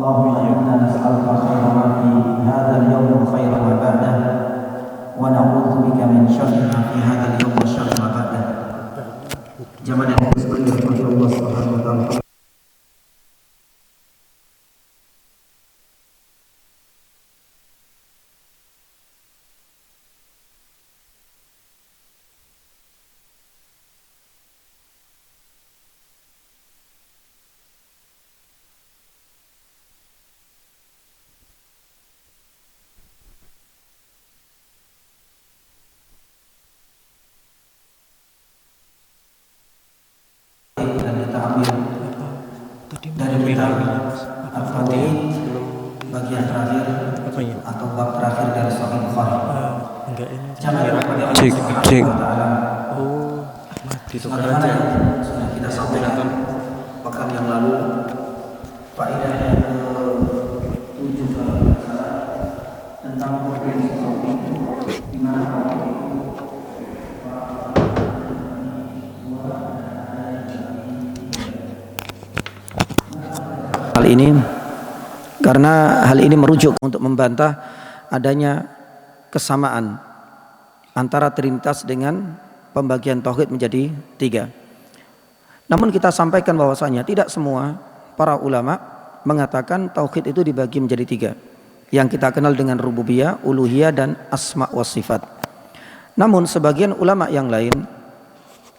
Allahumma inna nas'aluka khairan ma fi hadzal yawm wa khairan ma ba'dah wa na'udzu bika min syarri ma fi hadzal yawm wa syarri ma ba'dah. Jamaah yang dirahmati Allah Subhanahu wa taala. Dan kita ambil dari kitab Al-Fatih bagian terakhir atau bab terakhir dari Sahih Bukhari. Cek. Oh, sebagaimana yang sudah kita sampaikan pekan yang lalu, faedah yang ke-7 kalau tidak salah tentang provinsi tauhid, di mana hal ini karena hal ini merujuk untuk membantah adanya kesamaan antara Trinitas dengan pembagian tauhid menjadi 3. Namun kita sampaikan bahwasanya tidak semua para ulama mengatakan tauhid itu dibagi menjadi 3, yang kita kenal dengan rububiyah, uluhiyah, dan asma wa sifat. Namun sebagian ulama yang lain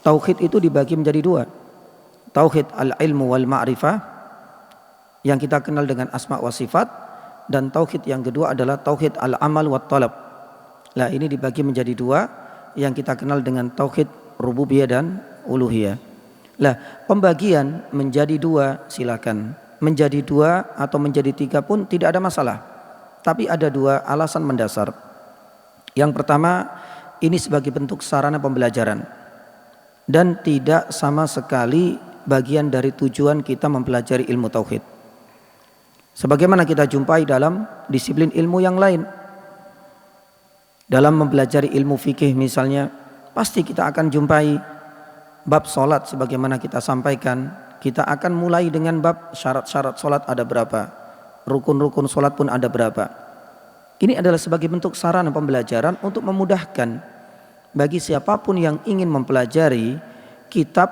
tauhid itu dibagi menjadi 2. Tauhid al-ilmu wal ma'rifah yang kita kenal dengan asma wa sifat, dan tauhid yang kedua adalah tauhid al-amal wa talab. Nah, ini dibagi menjadi 2, yang kita kenal dengan tauhid rububiyah dan uluhiyah. Lah, pembagian menjadi 2 silakan, menjadi 2 atau menjadi 3 pun tidak ada masalah. Tapi ada 2 alasan mendasar. Yang pertama, ini sebagai bentuk sarana pembelajaran dan tidak sama sekali bagian dari tujuan kita mempelajari ilmu tauhid. Sebagaimana kita jumpai dalam disiplin ilmu yang lain. Dalam mempelajari ilmu fikih misalnya, pasti kita akan jumpai bab sholat sebagaimana kita sampaikan. Kita akan mulai dengan bab syarat-syarat sholat ada berapa, rukun-rukun sholat pun ada berapa. Ini adalah sebagai bentuk sarana pembelajaran untuk memudahkan bagi siapapun yang ingin mempelajari kitab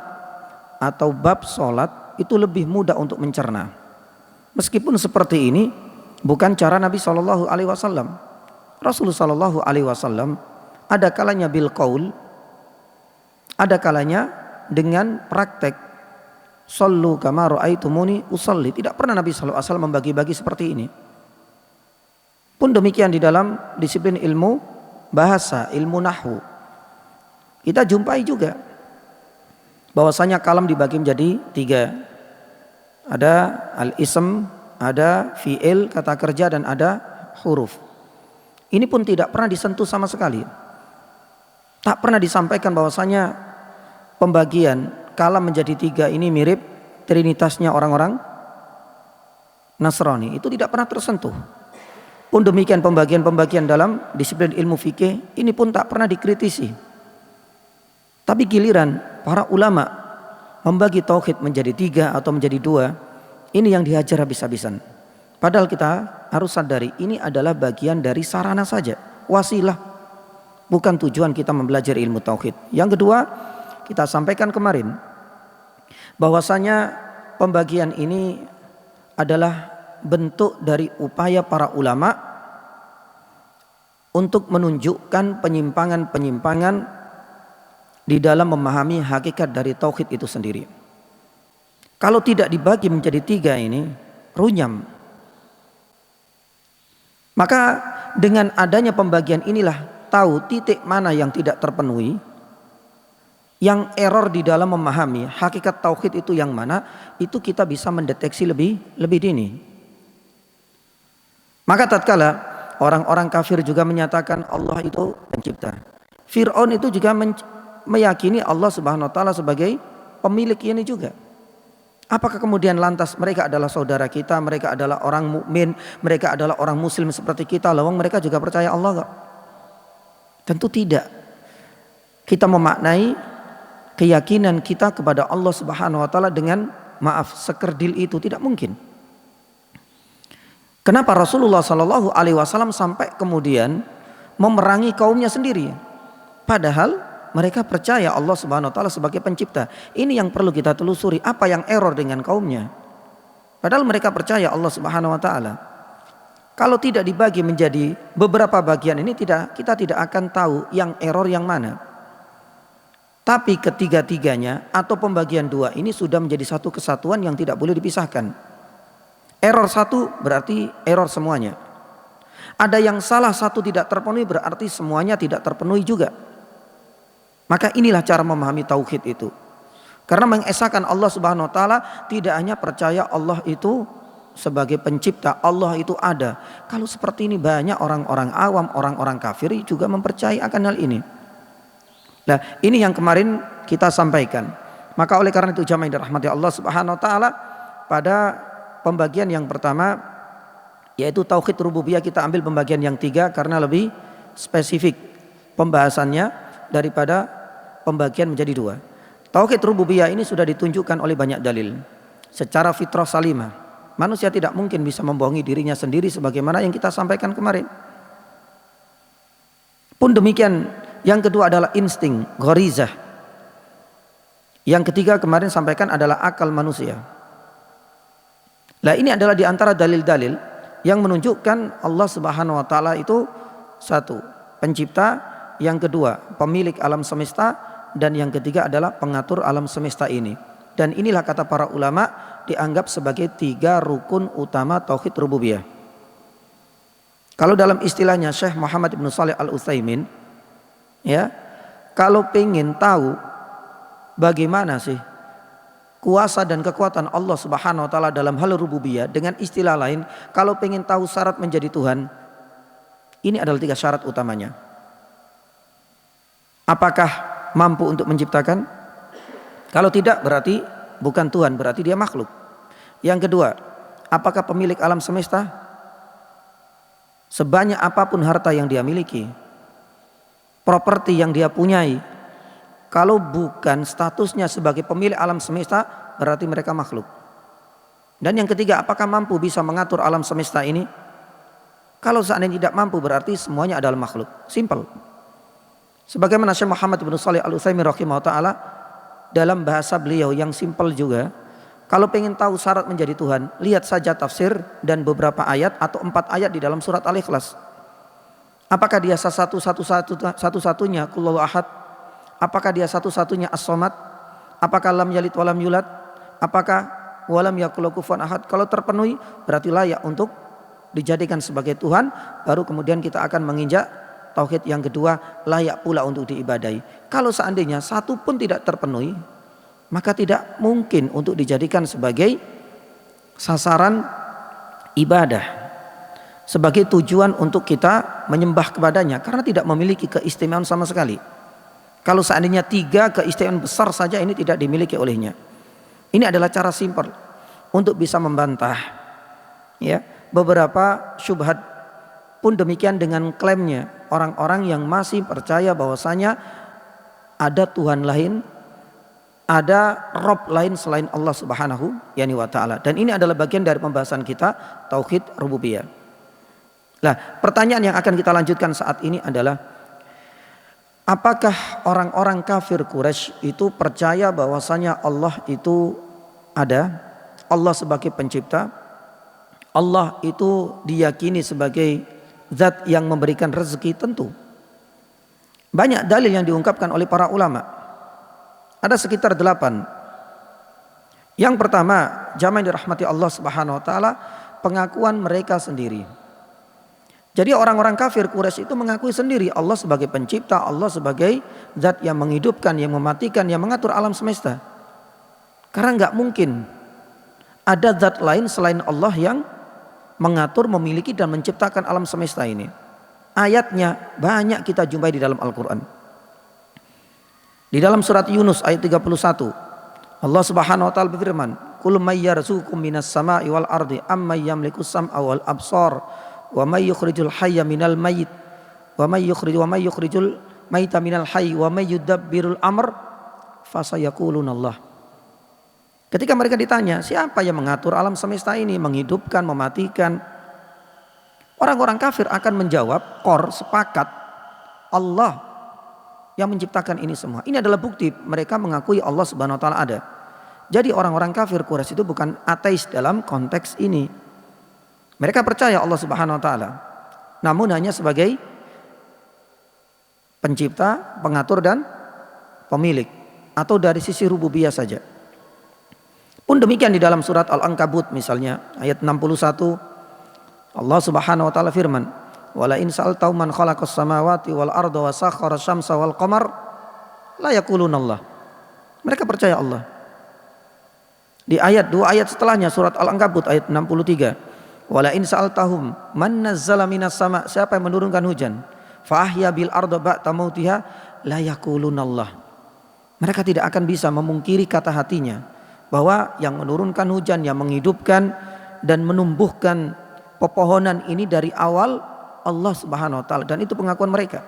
atau bab sholat, itu lebih mudah untuk mencerna. Meskipun seperti ini bukan cara Nabi Shallallahu Alaihi Wasallam. Rasulullah Shallallahu Alaihi Wasallam ada kalanya bil qaul, ada kalanya dengan praktek. Sallu kama ra'aitumuni usalli. Tidak pernah Nabi Shallallahu Alaihi Wasallam membagi-bagi seperti ini. Pun demikian di dalam disiplin ilmu bahasa, ilmu nahwu, kita jumpai juga bahwasanya kalam dibagi menjadi 3. Ada al-ism, ada fi'il, kata kerja, dan ada huruf. Ini pun tidak pernah disentuh sama sekali. Tak pernah disampaikan bahwasanya pembagian kalam menjadi 3 ini mirip trinitasnya orang-orang Nasrani. Itu tidak pernah tersentuh. Pun demikian pembagian-pembagian dalam disiplin ilmu fikih ini pun tak pernah dikritisi. Tapi giliran para ulama membagi tauhid menjadi 3 atau menjadi 2, ini yang dihajar habis-habisan. Padahal kita harus sadari ini adalah bagian dari sarana saja, wasilah, bukan tujuan kita mempelajari ilmu tauhid. Yang kedua, kita sampaikan kemarin bahwasanya pembagian ini adalah bentuk dari upaya para ulama untuk menunjukkan penyimpangan-penyimpangan di dalam memahami hakikat dari tauhid itu sendiri. Kalau tidak dibagi menjadi 3 ini runyam. Maka dengan adanya pembagian inilah tahu titik mana yang tidak terpenuhi, yang error di dalam memahami hakikat tauhid itu yang mana, itu kita bisa mendeteksi lebih dini. Maka tatkala orang-orang kafir juga menyatakan Allah itu pencipta, Fir'aun itu juga meyakini Allah Subhanahu wa taala sebagai pemilik ini juga. Apakah kemudian lantas mereka adalah saudara kita, mereka adalah orang mukmin, mereka adalah orang muslim seperti kita, lawang mereka juga percaya Allah gak? Tentu tidak. Kita memaknai keyakinan kita kepada Allah Subhanahu wa taala dengan maaf sekerdil itu tidak mungkin. Kenapa Rasulullah Shallallahu Alaihi Wasallam sampai kemudian memerangi kaumnya sendiri? Padahal mereka percaya Allah Subhanahu Wa Taala sebagai pencipta. Ini yang perlu kita telusuri. Apa yang error dengan kaumnya? Padahal mereka percaya Allah Subhanahu Wa Taala. Kalau tidak dibagi menjadi beberapa bagian ini, kita tidak akan tahu yang error yang mana. Tapi ketiga-tiganya atau pembagian dua ini sudah menjadi satu kesatuan yang tidak boleh dipisahkan. Error satu berarti error semuanya. Ada yang salah satu tidak terpenuhi berarti semuanya tidak terpenuhi juga. Maka inilah cara memahami tauhid itu. Karena mengesahkan Allah Subhanahu Wa Taala tidak hanya percaya Allah itu sebagai pencipta, Allah itu ada. Kalau seperti ini banyak orang-orang awam, orang-orang kafir juga mempercayai akan hal ini. Nah, ini yang kemarin kita sampaikan. Maka oleh karena itu jamaah yang dirahmati Allah Subhanahu Wa Taala, pada pembagian yang pertama yaitu tauhid rububiyah, kita ambil pembagian yang 3 karena lebih spesifik pembahasannya daripada pembagian menjadi 2. Tauhid rububiyah ini sudah ditunjukkan oleh banyak dalil. Secara fitrah salimah, manusia tidak mungkin bisa membohongi dirinya sendiri sebagaimana yang kita sampaikan kemarin. Pun demikian, yang kedua adalah insting, gharizah. Yang ketiga kemarin sampaikan adalah akal manusia. Nah, ini adalah di antara dalil-dalil yang menunjukkan Allah Subhanahu Wa Taala itu satu, pencipta, yang kedua pemilik alam semesta, dan yang ketiga adalah pengatur alam semesta ini. Dan inilah kata para ulama dianggap sebagai 3 rukun utama tauhid rububiyah. Kalau dalam istilahnya Syekh Muhammad Ibn Shalih Al Utsaimin, ya, kalau pengen tahu bagaimana sih kuasa dan kekuatan Allah Subhanahu Wa Taala dalam hal rububiyah, dengan istilah lain, kalau pengen tahu syarat menjadi Tuhan, ini adalah 3 syarat utamanya. Apakah mampu untuk menciptakan? Kalau tidak berarti bukan Tuhan, berarti dia makhluk. Yang kedua, apakah pemilik alam semesta? Sebanyak apapun harta yang dia miliki, properti yang dia punyai, kalau bukan statusnya sebagai pemilik alam semesta, berarti mereka makhluk. Dan yang ketiga, apakah mampu bisa mengatur alam semesta ini? Kalau seandainya tidak mampu, berarti semuanya adalah makhluk. Simple. Sebagaimana Syekh Muhammad Ibn Shalih Al Utsaimin rahimahullah ta'ala, dalam bahasa beliau yang simple juga, kalau pengen tahu syarat menjadi Tuhan, lihat saja tafsir dan beberapa ayat atau 4 ayat di dalam surat Al-Ikhlas. Apakah dia satu-satunya Qul Huwallahu ahad? Apakah dia satu-satunya As-Somad? Apakah lam yalid walam yulad? Apakah walam yakul lahu kufuwan ahad? Kalau terpenuhi berarti layak untuk dijadikan sebagai Tuhan. Baru kemudian kita akan menginjak tauhid yang kedua, layak pula untuk diibadahi. Kalau seandainya satu pun tidak terpenuhi, maka tidak mungkin untuk dijadikan sebagai sasaran ibadah, sebagai tujuan untuk kita menyembah kepadanya, karena tidak memiliki keistimewaan sama sekali. Kalau seandainya 3 keistimewaan besar saja ini tidak dimiliki olehnya. Ini adalah cara simpel untuk bisa membantah, ya, beberapa syubhat. Pun demikian dengan klaimnya orang-orang yang masih percaya bahwasanya ada Tuhan lain, ada Rob lain selain Allah Subhanahu wa Ta'ala. Dan ini adalah bagian dari pembahasan kita tauhid rububiyah. Nah, pertanyaan yang akan kita lanjutkan saat ini adalah, apakah orang-orang kafir Quraisy itu percaya bahwasanya Allah itu ada, Allah sebagai pencipta, Allah itu diyakini sebagai zat yang memberikan rezeki? Tentu. Banyak dalil yang diungkapkan oleh para ulama. Ada sekitar 8. Yang pertama, jamaah yang dirahmati Allah Subhanahu Wa Taala, pengakuan mereka sendiri. Jadi orang-orang kafir Quraisy itu mengakui sendiri Allah sebagai pencipta, Allah sebagai zat yang menghidupkan, yang mematikan, yang mengatur alam semesta. Karena nggak mungkin ada zat lain selain Allah yang mengatur, memiliki dan menciptakan alam semesta ini. Ayatnya banyak kita jumpai di dalam Al-Quran. Di dalam surat Yunus ayat 31, Allah Subhanahu Wa Taala berfirman, "Qul may yarzuqukum minas sama'i wal ardi amman yamliku sam'a wal absar wa may yukhrijul hayya minal mayyit wa may yukhrijul mayyita minal hayy wa may yudabbirul amr fasayaquluna Allah." Ketika mereka ditanya, siapa yang mengatur alam semesta ini, menghidupkan, mematikan, Orang-orang kafir akan menjawab, sepakat Allah yang menciptakan ini semua. Ini adalah bukti mereka mengakui Allah Subhanahu wa taala ada. Jadi orang-orang kafir Quraisy itu bukan ateis dalam konteks ini. Mereka percaya Allah Subhanahu wa taala, namun hanya sebagai pencipta, pengatur dan pemilik, atau dari sisi rububiyah saja. Pun demikian di dalam surat Al-Ankabut misalnya ayat 61, Allah Subhanahu wa taala firman, "Wala in sa'altau man khalaqas samawati wal arda wa sakhkhara syamsa wal qamar la yaqulunallah." Mereka percaya Allah. Di dua ayat setelahnya surat Al-Ankabut ayat 63, "Wala in sa'altahum man nazzala minas sama'," siapa yang menurunkan hujan, "fa ahya bil arda ba'da mautiha la yaqulunallah." Mereka tidak akan bisa memungkiri kata hatinya bahwa yang menurunkan hujan, yang menghidupkan dan menumbuhkan pepohonan ini dari awal Allah Subhanahu wa taala, dan itu pengakuan mereka.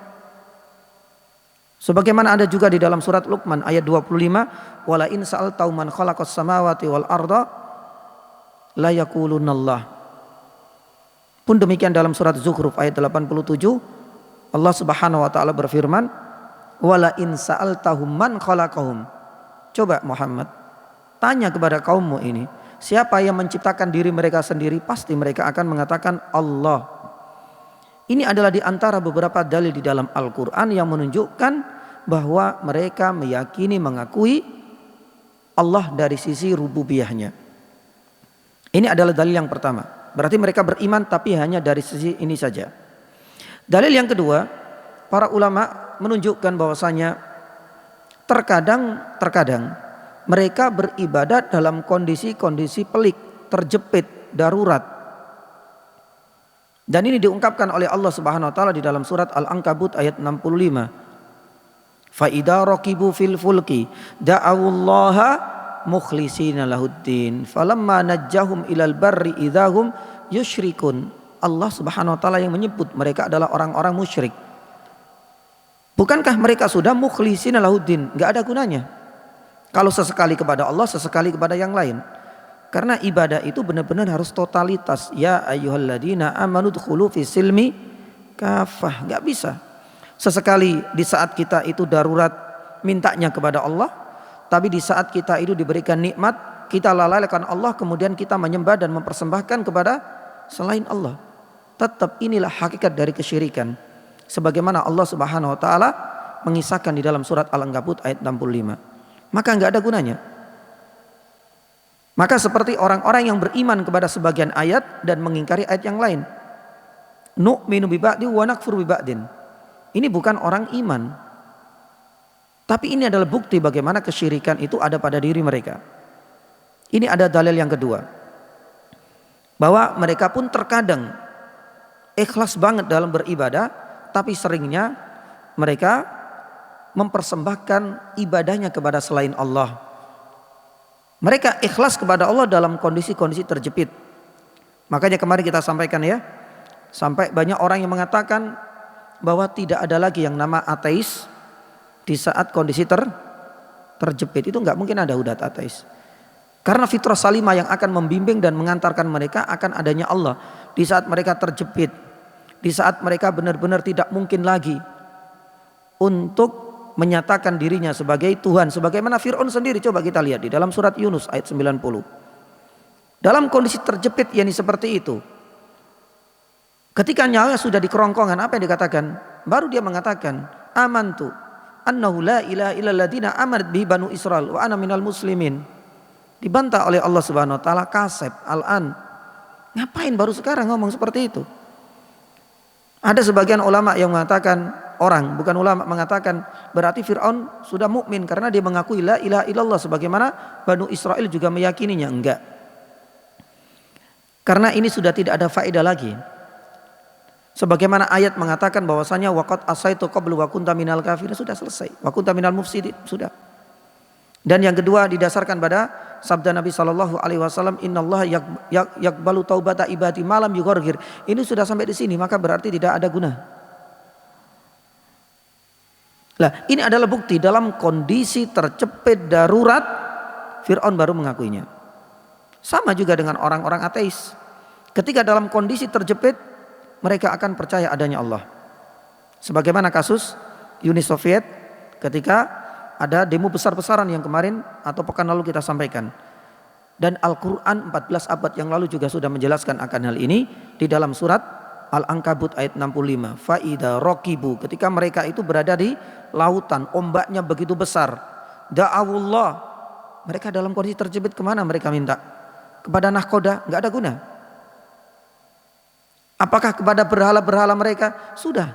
Sebagaimana ada juga di dalam surat Luqman ayat 25, "Wala in sa'altau man khalaqas samawati wal arda la yaqulunallah." Pun demikian dalam surat Zukhruf ayat 87, Allah Subhanahu wa taala berfirman, "Wala in sa'altahum man khalaqahum." Coba Muhammad tanya kepada kaummu ini, siapa yang menciptakan diri mereka sendiri, pasti mereka akan mengatakan Allah. Ini adalah di antara beberapa dalil di dalam Al-Quran yang menunjukkan bahwa mereka meyakini, mengakui Allah dari sisi rububiyahnya. Ini adalah dalil yang pertama. Berarti mereka beriman tapi hanya dari sisi ini saja. Dalil yang kedua, para ulama menunjukkan bahwasanya terkadang mereka beribadat dalam kondisi-kondisi pelik, terjepit, darurat. Dan ini diungkapkan oleh Allah Subhanahu wa taala di dalam surat Al-Ankabut ayat 65. Fa idza raqibu fil fulki da'awullaha mukhlishina lahuddin falamma najjahum ilal barri idzahum yusyrikun. Allah Subhanahu wa taala yang menyebut mereka adalah orang-orang musyrik. Bukankah mereka sudah mukhlishina lahuddin? Enggak ada gunanya. Kalau sesekali kepada Allah, sesekali kepada yang lain. Karena ibadah itu benar-benar harus totalitas. Ya ayyuhalladzina amanu dkhulu fis silmi kafah. Enggak bisa. Sesekali di saat kita itu darurat mintanya kepada Allah, tapi di saat kita itu diberikan nikmat, kita lalaikan Allah, kemudian kita menyembah dan mempersembahkan kepada selain Allah. Tetap inilah hakikat dari kesyirikan. Sebagaimana Allah Subhanahu wa taala mengisahkan di dalam surat Al-Ankabut ayat 65. Maka enggak ada gunanya. Maka seperti orang-orang yang beriman kepada sebagian ayat dan mengingkari ayat yang lain. Nu'minu bi ba'di wa nakfuru bi ba'din. Ini bukan orang iman. Tapi ini adalah bukti bagaimana kesyirikan itu ada pada diri mereka. Ini ada dalil yang kedua. Bahwa mereka pun terkadang ikhlas banget dalam beribadah, tapi seringnya mereka mempersembahkan ibadahnya kepada selain Allah. Mereka ikhlas kepada Allah dalam kondisi-kondisi terjepit. Makanya kemarin kita sampaikan ya, sampai banyak orang yang mengatakan bahwa tidak ada lagi yang nama ateis di saat kondisi terjepit. Itu nggak mungkin ada udah ateis. Karena fitrah salimah yang akan membimbing dan mengantarkan mereka akan adanya Allah. Di saat mereka terjepit, di saat mereka benar-benar tidak mungkin lagi untuk menyatakan dirinya sebagai Tuhan, sebagaimana Fir'aun sendiri. Coba kita lihat di dalam surat Yunus ayat 90. Dalam kondisi terjepit yakni seperti itu, ketika nyawanya sudah di kerongkongan, apa yang dikatakan? Baru dia mengatakan, amantu annahu la ilaha illal ladzina amanat bihi banu Israil wa ana minal muslimin. Dibantah oleh Allah Subhanahu wa taala, kasep al-an. Ngapain baru sekarang ngomong seperti itu? Ada sebagian ulama yang mengatakan, bukan ulama, mengatakan berarti Fir'aun sudah mukmin karena dia mengakui la ilaha illallah sebagaimana Banu Israel juga meyakininya. Enggak. Karena ini sudah tidak ada faedah lagi. Sebagaimana ayat mengatakan bahwasanya waqad asaitu qablu wa kunta minal kafirin, sudah selesai. Wa kunta minal mufsidin, sudah. Dan yang kedua didasarkan pada sabda Nabi sallallahu alaihi wasallam, innallaha yaqbalu taubata ibadi malam yughargir. Ini sudah sampai di sini, maka berarti tidak ada guna. Nah, ini adalah bukti dalam kondisi terjepit darurat Fir'aun baru mengakuinya. Sama juga dengan orang-orang ateis. Ketika dalam kondisi terjepit, mereka akan percaya adanya Allah. Sebagaimana kasus Uni Soviet ketika ada demo besar-besaran yang kemarin atau pekan lalu kita sampaikan. Dan Al-Quran 14 abad yang lalu juga sudah menjelaskan akan hal ini di dalam surat Al-Ankabut ayat 65. Fa'idha rokibu, ketika mereka itu berada di lautan, ombaknya begitu besar. Da'awullah, mereka dalam kondisi terjepit, kemana mereka minta? Kepada nahkoda, nggak ada guna. Apakah kepada berhala-berhala mereka? Sudah,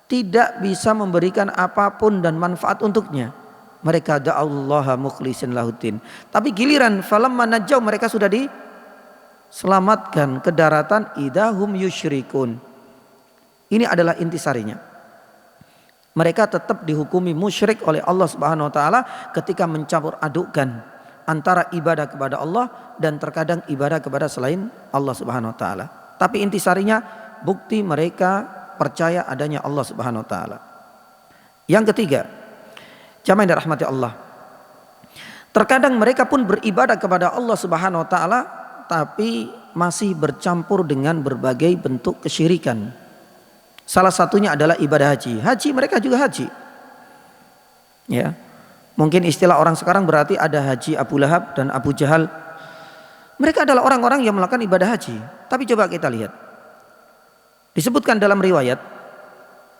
tidak bisa memberikan apapun dan manfaat untuknya. Mereka da'allaha mukhlisin lahuddin. Tapi giliran falamma najau, mereka sudah diselamatkan ke daratan, idahum yusyrikun. Ini adalah intisarinya. Mereka tetap dihukumi musyrik oleh Allah Subhanahu wa taala ketika mencampur adukkan antara ibadah kepada Allah dan terkadang ibadah kepada selain Allah Subhanahu wa taala. Tapi intisarinya bukti mereka percaya adanya Allah Subhanahu wa taala. Yang ketiga, jamaah yang dirahmati Allah, terkadang mereka pun beribadah kepada Allah Subhanahu wa taala tapi masih bercampur dengan berbagai bentuk kesyirikan. Salah satunya adalah ibadah haji. Haji, mereka juga haji. Ya. Mungkin istilah orang sekarang berarti ada haji Abu Lahab dan Abu Jahal. Mereka adalah orang-orang yang melakukan ibadah haji. Tapi coba kita lihat. Disebutkan dalam riwayat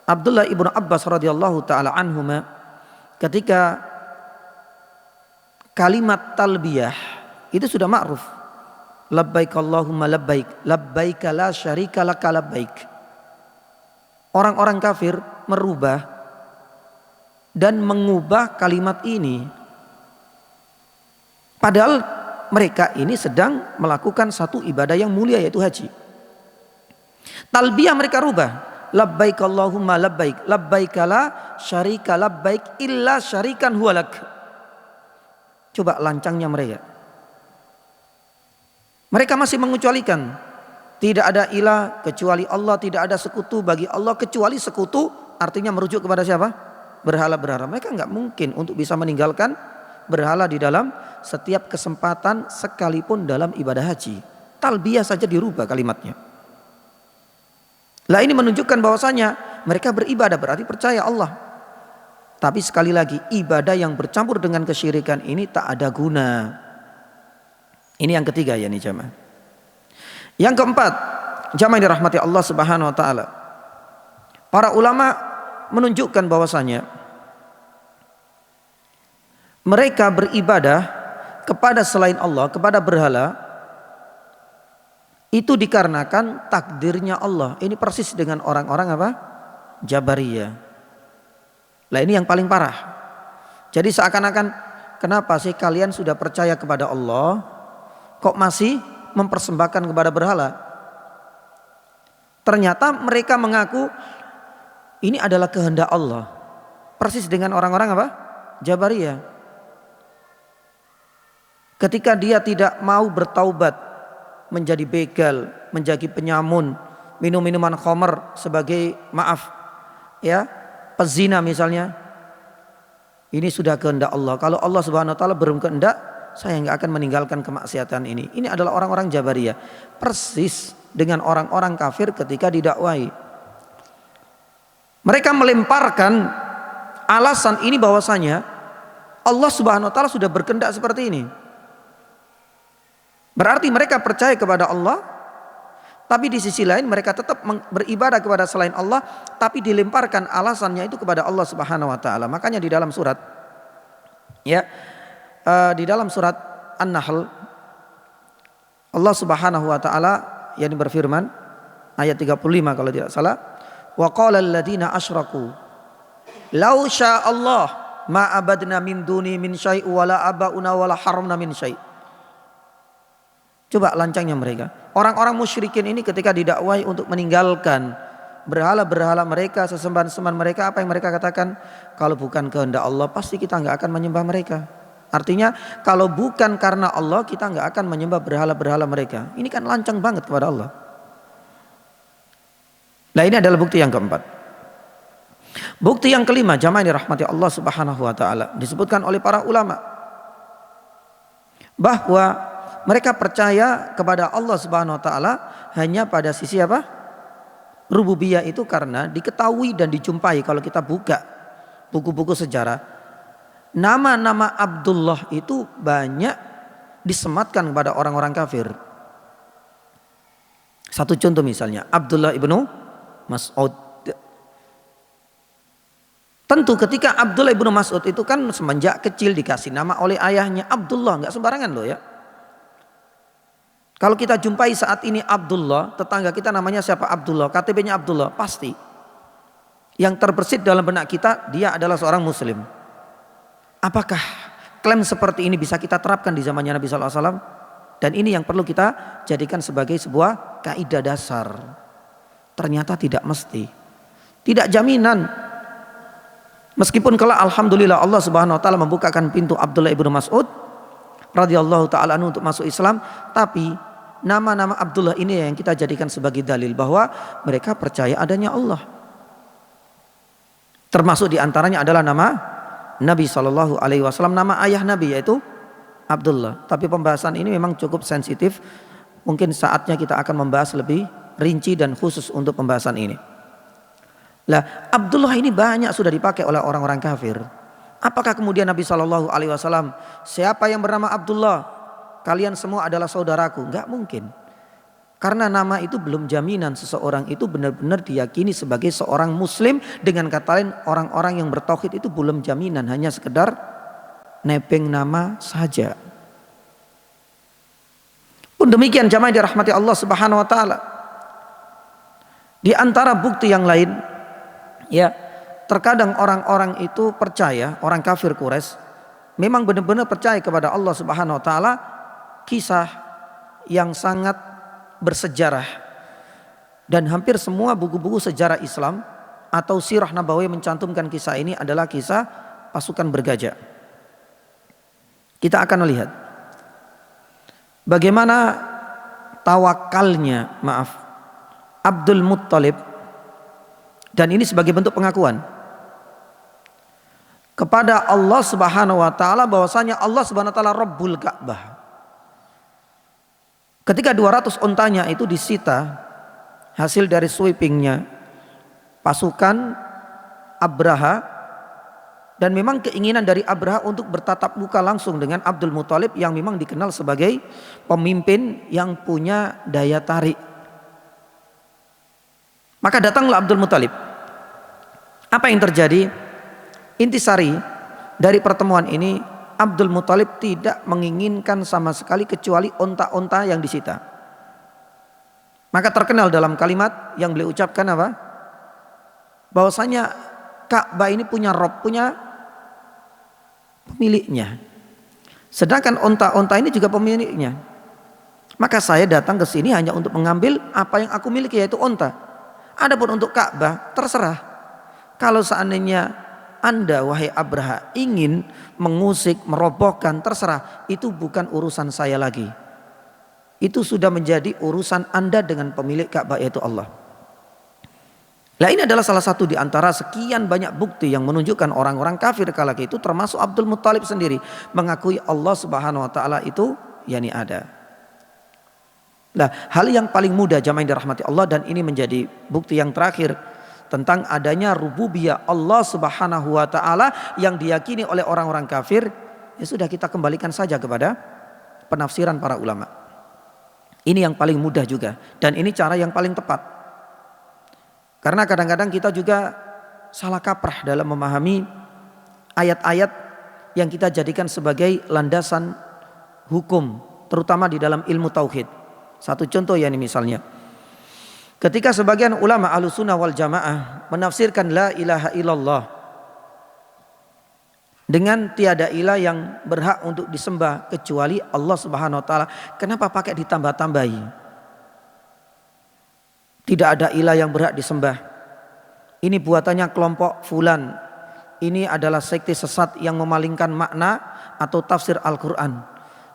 Abdullah ibnu Abbas radhiyallahu taala anhuma, ketika kalimat talbiyah itu sudah ma'ruf. Labbaik Allahumma labbaik, labbaik la syarika laka labbaik. Orang-orang kafir merubah dan mengubah kalimat ini. Padahal mereka ini sedang melakukan satu ibadah yang mulia, yaitu haji. Talbiyah mereka rubah. Labbaik Allahumma labbaik, labbaik la syarika labbaik illa syarikan huwalak. Coba lancangnya mereka. Mereka masih mengecualikan. Tidak ada ilah kecuali Allah, tidak ada sekutu bagi Allah kecuali sekutu, artinya merujuk kepada siapa? Berhala-berhala. Mereka nggak mungkin untuk bisa meninggalkan berhala di dalam setiap kesempatan sekalipun dalam ibadah haji. Talbiyah saja dirubah kalimatnya. Lah ini menunjukkan bahwasanya mereka beribadah berarti percaya Allah. Tapi sekali lagi, ibadah yang bercampur dengan kesyirikan ini tak ada guna. Ini yang ketiga ya nih jamaah. Yang keempat, jamaah yang dirahmati Allah Subhanahu wa taala. Para ulama menunjukkan bahwasanya mereka beribadah kepada selain Allah, kepada berhala, itu dikarenakan takdirnya Allah. Ini persis dengan orang-orang apa? Jabariyah. Lah ini yang paling parah. Jadi seakan-akan, kenapa sih kalian sudah percaya kepada Allah kok masih mempersembahkan kepada berhala? Ternyata mereka mengaku ini adalah kehendak Allah. Persis dengan orang-orang apa? Jabariyah. Ketika dia tidak mau bertaubat, menjadi begal, menjadi penyamun, minum minuman khamr sebagai maaf, ya, pezina misalnya, ini sudah kehendak Allah. Kalau Allah Subhanahu wa taala belum kehendak, saya nggak akan meninggalkan kemaksiatan ini. Ini adalah orang-orang Jabariyah, persis dengan orang-orang kafir ketika didakwai. Mereka melemparkan alasan ini bahwasanya Allah Subhanahu wa taala sudah berkehendak seperti ini. Berarti mereka percaya kepada Allah, tapi di sisi lain mereka tetap beribadah kepada selain Allah, tapi dilemparkan alasannya itu kepada Allah Subhanahu wa taala. Makanya di dalam surat, ya, di dalam surat An-Nahl, Allah Subhanahu wa taala yang berfirman ayat 35 kalau tidak salah, wa qala alladziina asyraku law syaa Allah ma abadna min duni min syai' wala abauna wala haramna min syai'. Coba lancangnya mereka. Orang-orang musyrikin ini ketika didakwai untuk meninggalkan berhala-berhala mereka, sesembahan-sesembahan mereka, apa yang mereka katakan? Kalau bukan kehendak Allah pasti kita nggak akan menyembah mereka. Artinya kalau bukan karena Allah kita nggak akan menyembah berhala-berhala mereka. Ini kan lancang banget kepada Allah. Nah ini adalah bukti yang keempat. Bukti yang kelima, jamaah yang dirahmati Allah Subhanahu wa taala, disebutkan oleh para ulama bahwa mereka percaya kepada Allah Subhanahu wa taala hanya pada sisi apa? Rububiyah itu karena diketahui dan dijumpai kalau kita buka buku-buku sejarah, nama-nama Abdullah itu banyak disematkan kepada orang-orang kafir. Satu contoh misalnya Abdullah ibnu Mas'ud. Tentu ketika Abdullah ibnu Mas'ud itu kan semenjak kecil dikasih nama oleh ayahnya Abdullah, nggak sembarangan loh ya. Kalau kita jumpai saat ini Abdullah, tetangga kita namanya siapa? Abdullah, KTP-nya Abdullah, pasti yang terbersit dalam benak kita dia adalah seorang muslim. Apakah klaim seperti ini bisa kita terapkan di zamannya Nabi SAW? Dan ini yang perlu kita jadikan sebagai sebuah kaidah dasar. Ternyata tidak mesti, tidak jaminan. Meskipun kalau alhamdulillah Allah Subhanahu wa taala membukakan pintu Abdullah ibnu Mas'ud radhiyallahu taala anhu untuk masuk Islam, tapi nama-nama Abdullah ini yang kita jadikan sebagai dalil bahwa mereka percaya adanya Allah. Termasuk diantaranya adalah nama Nabi SAW, nama ayah Nabi yaitu Abdullah. Tapi pembahasan ini memang cukup sensitif. Mungkin saatnya kita akan membahas lebih rinci dan khusus untuk pembahasan ini. Lah, Abdullah ini banyak sudah dipakai oleh orang-orang kafir. Apakah kemudian Nabi SAW, siapa yang bernama Abdullah, kalian semua adalah saudaraku? Enggak mungkin. Karena nama itu belum jaminan seseorang itu benar-benar diyakini sebagai seorang muslim. Dengan kata lain, orang-orang yang bertauhid itu belum jaminan, hanya sekedar nepeng nama saja. Pun demikian jamaah dirahmati Allah Subhanahu wa taala. Di antara bukti yang lain, ya, terkadang orang-orang itu percaya, orang kafir Quraisy memang benar-benar percaya kepada Allah Subhanahu wa taala. Kisah yang sangat bersejarah dan hampir semua buku-buku sejarah Islam atau sirah nabawiyah mencantumkan kisah ini adalah kisah pasukan bergajah. Kita akan melihat bagaimana tawakalnya Abdul Muttalib, dan ini sebagai bentuk pengakuan kepada Allah Subhanahu wa taala bahwasanya Allah Subhanahu wa taala Rabbul Ka'bah. Ketika 200 ontanya itu disita hasil dari sweepingnya pasukan Abraha, dan memang keinginan dari Abraha untuk bertatap muka langsung dengan Abdul Muttalib yang memang dikenal sebagai pemimpin yang punya daya tarik. Maka datanglah Abdul Muttalib. Apa yang terjadi? Intisari dari pertemuan ini, Abdul Muttalib tidak menginginkan sama sekali kecuali onta-onta yang disita. Maka terkenal dalam kalimat yang beliau ucapkan apa? Bahwasanya Ka'bah ini punya Rabb, punya pemiliknya. Sedangkan onta-onta ini juga pemiliknya. Maka saya datang ke sini hanya untuk mengambil apa yang aku miliki, yaitu onta. Adapun untuk Ka'bah terserah. Kalau seandainya Anda wahai Abraha ingin mengusik, merobohkan, terserah. Itu bukan urusan saya lagi. Itu sudah menjadi urusan Anda dengan pemilik Ka'bah yaitu Allah. Nah, ini adalah salah satu di antara sekian banyak bukti yang menunjukkan orang-orang kafir kala itu, termasuk Abdul Muttalib sendiri, mengakui Allah Subhanahu wa taala itu yakni ada. Nah, hal yang paling mudah jamaah yang dirahmati Allah, dan ini menjadi bukti yang terakhir tentang adanya rububiyah Allah Subhanahu wa taala yang diyakini oleh orang-orang kafir, ya sudah kita kembalikan saja kepada penafsiran para ulama. Ini yang paling mudah juga, dan ini cara yang paling tepat. Karena kadang-kadang kita juga salah kaprah dalam memahami ayat-ayat yang kita jadikan sebagai landasan hukum, terutama di dalam ilmu tauhid. Satu contoh ya, ini misalnya ketika sebagian ulama Ahlussunnah wal Jamaah menafsirkan la ilaha illallah dengan tiada ilah yang berhak untuk disembah kecuali Allah Subhanahu wa taala, kenapa pakai ditambah-tambahi? Tidak ada ilah yang berhak disembah. Ini buatannya kelompok fulan. Ini adalah sekte sesat yang memalingkan makna atau tafsir Al-Qur'an.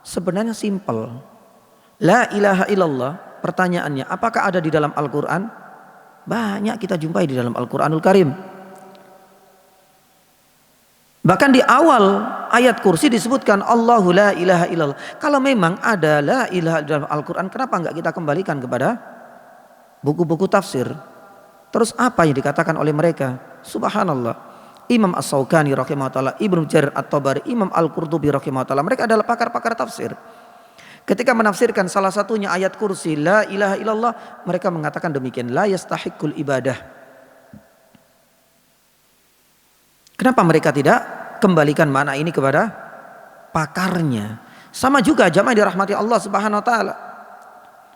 Sebenarnya simpel. La ilaha illallah, pertanyaannya, apakah ada di dalam Al-Quran? Banyak kita jumpai di dalam Al-Quranul Karim. Bahkan di awal ayat kursi disebutkan Allahu la ilaha illallah. Kalau memang ada la ilaha di dalam Al-Quran, kenapa enggak kita kembalikan kepada buku-buku tafsir? Terus apa yang dikatakan oleh mereka? Subhanallah. Imam As-Sawqani rahimahullah, Ibnu Jarir At-Tabari, Imam Al-Qurtubi rahimahullah, mereka adalah pakar-pakar tafsir. Ketika menafsirkan salah satunya ayat kursi la ilaha illallah, mereka mengatakan demikian, la yastahiqqul ibadah. Kenapa mereka tidak kembalikan makna ini kepada pakarnya? Sama juga jamaah dirahmati Allah Subhanahu wa taala.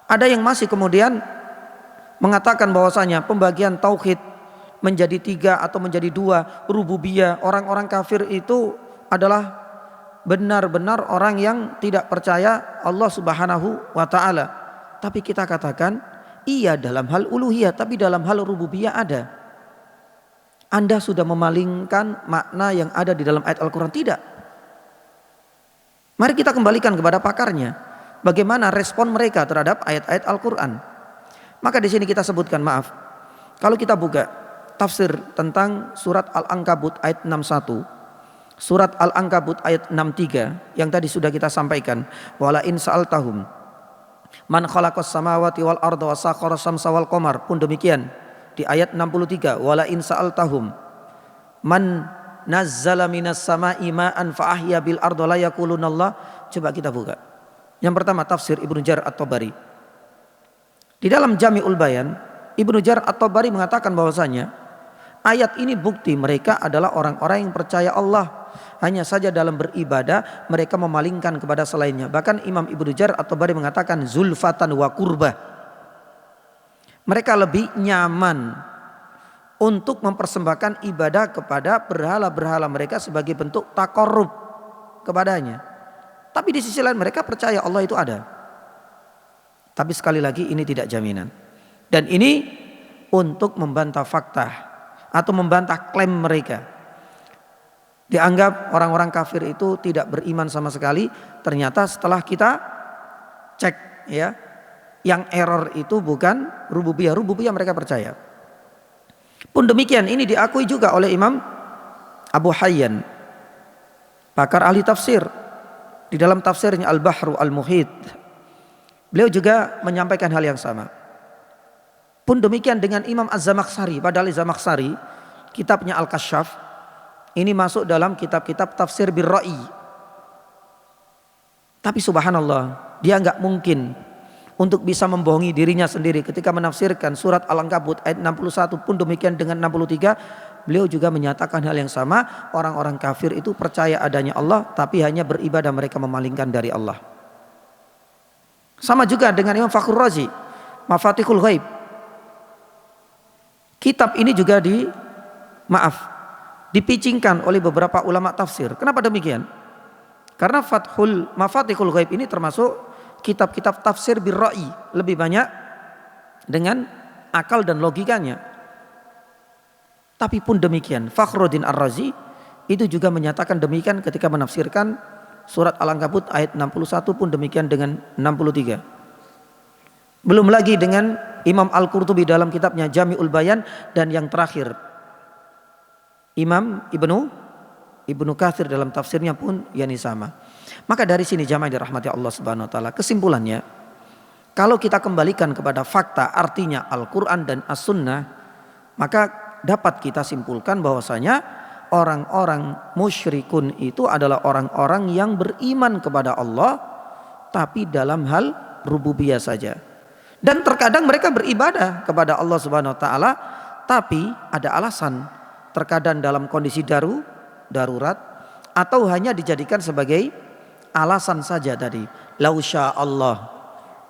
Ada yang masih kemudian mengatakan bahwasanya pembagian tauhid menjadi 3 atau menjadi 2, rububiyah, orang-orang kafir itu adalah benar-benar orang yang tidak percaya Allah Subhanahu wa taala. Tapi kita katakan iya dalam hal uluhiyah, tapi dalam hal rububiyah ada. Anda sudah memalingkan makna yang ada di dalam ayat Al-Quran? Tidak. Mari kita kembalikan kepada pakarnya. Bagaimana respon mereka terhadap ayat-ayat Al-Quran? Maka di sini kita sebutkan, maaf, kalau kita buka tafsir tentang surat Al-Ankabut ayat 61, surat Al-Ankabut ayat 63 yang tadi sudah kita sampaikan, wala in sa'altahum man khalaqas samawati wal arda wa sakhara syamsa wal qamar, pun demikian di ayat 63, wala in sa'altahum man nazzala minas sama'i ma'an fa ahya bil arda la yaqulunallah. Coba kita buka. Yang pertama tafsir Ibnu Jarir At-Tabari. Di dalam Jami'ul Bayan, Ibnu Jarir At-Tabari mengatakan bahwasanya ayat ini bukti mereka adalah orang-orang yang percaya Allah. Hanya saja dalam beribadah mereka memalingkan kepada selainnya. Bahkan Imam Ibnu Jarir At-Tabari mengatakan zulfatan wa qurbah. Mereka lebih nyaman untuk mempersembahkan ibadah kepada berhala-berhala mereka sebagai bentuk takarrub kepadanya. Tapi di sisi lain mereka percaya Allah itu ada. Tapi sekali lagi ini tidak jaminan. Dan ini untuk membantah fakta atau membantah klaim mereka. Dianggap orang-orang kafir itu tidak beriman sama sekali. Ternyata setelah kita cek ya, yang error itu bukan rububiyah. Rububiyah mereka percaya. Pun demikian ini diakui juga oleh Imam Abu Hayyan, pakar ahli tafsir. Di dalam tafsirnya Al-Bahru Al-Muhit, beliau juga menyampaikan hal yang sama. Pun demikian dengan Imam Az-Zamakhsyari. Padahal Az-Zamakhsyari kitabnya Al-Kasyaf ini masuk dalam kitab-kitab tafsir bir-ra'i. Tapi subhanallah, dia enggak mungkin untuk bisa membohongi dirinya sendiri ketika menafsirkan surat Al-Ankabut ayat 61, pun demikian dengan 63. Beliau juga menyatakan hal yang sama. Orang-orang kafir itu percaya adanya Allah, tapi hanya beribadah mereka memalingkan dari Allah. Sama juga dengan Imam Fakhrur Razi, Mafatihul Ghaib. Kitab ini juga dipicingkan oleh beberapa ulama tafsir. Kenapa demikian? Karena Mafatihul Ghaib ini termasuk kitab-kitab tafsir bir-ra'i, lebih banyak dengan akal dan logikanya. Tapi pun demikian, Fakhruddin Ar-Razi itu juga menyatakan demikian ketika menafsirkan surat Al-Ankabut ayat 61, pun demikian dengan 63. Belum lagi dengan Imam Al-Qurtubi dalam kitabnya Jami'ul Bayan, dan yang terakhir Imam Ibnu Katsir dalam tafsirnya pun yani sama. Maka dari sini jamaah dirahmati Allah Subhanahu wa taala, kesimpulannya kalau kita kembalikan kepada fakta artinya Al-Qur'an dan As-Sunnah, maka dapat kita simpulkan bahwasanya orang-orang musyrikun itu adalah orang-orang yang beriman kepada Allah tapi dalam hal rububiyah saja. Dan terkadang mereka beribadah kepada Allah Subhanahu wa taala tapi ada alasan, terkadang dalam kondisi darurat atau hanya dijadikan sebagai alasan saja tadi, lausya Allah.